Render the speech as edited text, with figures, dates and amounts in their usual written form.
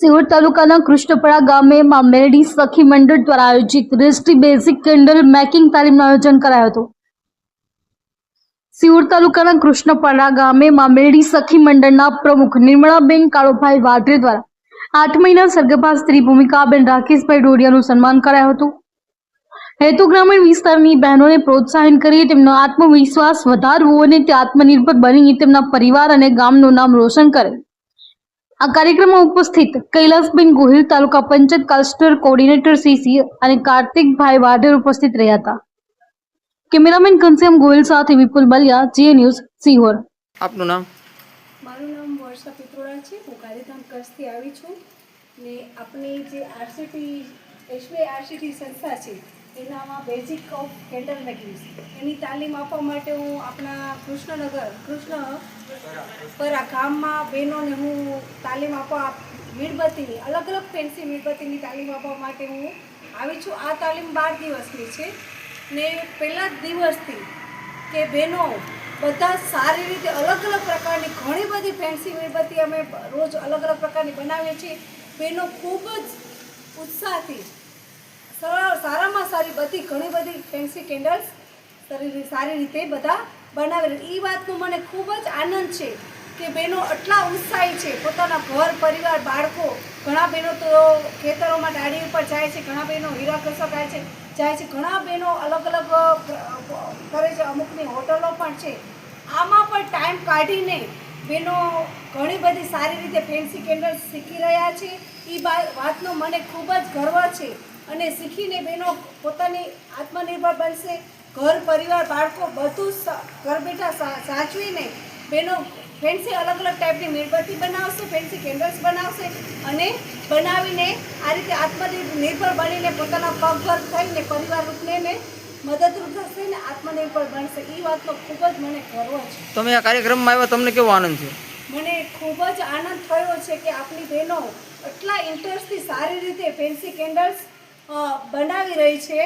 સિહોર તાલુકાના કૃષ્ણપરા ગામે માં મેલડી સખી મંડળ દ્વારા આયોજિત રેસ્ટી બેઝિક કેન્ડલ મેકિંગ તાલીમનું આયોજન કરાયું હતું। સિહોર તાલુકાના કૃષ્ણપરા ગામે માં મેલડી સખી મંડળના પ્રમુખ નિર્મળાબેન કાળુભાઈ વાઢેર દ્વારા 8 મહિના સર્ગર્ભા સ્ત્રી ભૂમિકાબેન રાકેશભાઈ ડોડિયાનું સન્માન કરાયું હતું। હેતુ ગ્રામીણ વિસ્તારની બહેનોને પ્રોત્સાહન કરી તેમનો આત્મવિશ્વાસ વધારવો અને તે આત્મનિર્ભર બની તેમના પરિવાર અને ગામનું નામ રોશન કરે। આ કાર્યક્રમમાં ઉપસ્થિત કૈલાસબેન ગોહિલ, તાલુકા પંચાયત ક્લસ્ટર કોઓર્ડિનેટર સીસી અને કાર્તિકભાઈ વાઢેર ઉપસ્થિત રહ્યા હતા। કેમેરામેન ઘનશ્યામ ગોહિલ સાથે વિપુલ બલિયા, જીએ ન્યૂઝ, સિહોર। આપનું નામ? મારું નામ વર્ષા પિત્રોડા છે। હું ગાંધીધામ કચ્છથી આવી છું ને આપણી જે આરસીટી સંસ્થા છે એનામાં બેઝિક ઓફ કેન્ડલ મેકિંગ એની તાલીમ આપવા માટે હું આપણા કૃષ્ણપરા ગામમાં બહેનોને હું તાલીમ આપવા મીણબત્તીની અલગ અલગ ફેન્સી મીણબત્તીની તાલીમ આપવા માટે હું આવી છું। આ તાલીમ 12 દિવસની છે ને પહેલા જ દિવસથી કે બહેનો બધા સારી રીતે અલગ અલગ પ્રકારની ઘણી બધી ફેન્સી મીણબત્તી અમે રોજ અલગ અલગ પ્રકારની બનાવીએ છીએ। બહેનો ખૂબ જ ઉત્સાહથી સારામાં સારી બધી ઘણી બધી ફેન્સી કેન્ડલ્સ સારી રીતે બધા બનાવે। એ વાતનો મને ખૂબ જ આનંદ છે કે બહેનો આટલા ઉત્સાહી છે। પોતાના ઘર પરિવાર બાળકો, ઘણા બહેનો તો ખેતરોમાં ડાળી ઉપર જાય છે, ઘણા બહેનો હીરા ઘસા જાય છે, ઘણા બહેનો અલગ અલગ કરે છે, અમુકની હોટલો પણ છે। આમાં પણ ટાઈમ કાઢીને બહેનો ઘણી બધી સારી રીતે ફેન્સી કેન્ડલ્સ શીખી રહ્યા છે। એ વાતનો મને ખૂબ જ ગર્વ છે અને શીખીને બહેનો પોતાની આત્મનિર્ભર બનશે। ઘર પરિવાર બાળકો બધું ઘર બેઠા સાચવીને બહેનો ફેન્સી અલગ અલગ ટાઈપની મીણબત્તી બનાવશે, ફેન્સી કેન્ડલ્સ બનાવશે અને બનાવીને આ રીતે આત્મનિર્ભર બનીને પોતાના પગભર થઈને પરિવારને મદદરૂપ થશે ને આત્મનિર્ભર બનશે। એ વાતનો ખૂબ જ મને ગર્વ છે। તમે આ કાર્યક્રમમાં આવ્યા, તમને કેવો આનંદ છે? મને ખૂબ જ આનંદ થયો છે કે આપણી બહેનો આટલા ઇન્ટરેસ્ટથી સારી રીતે ફેન્સી કેન્ડલ્સ બનાવી રહી છે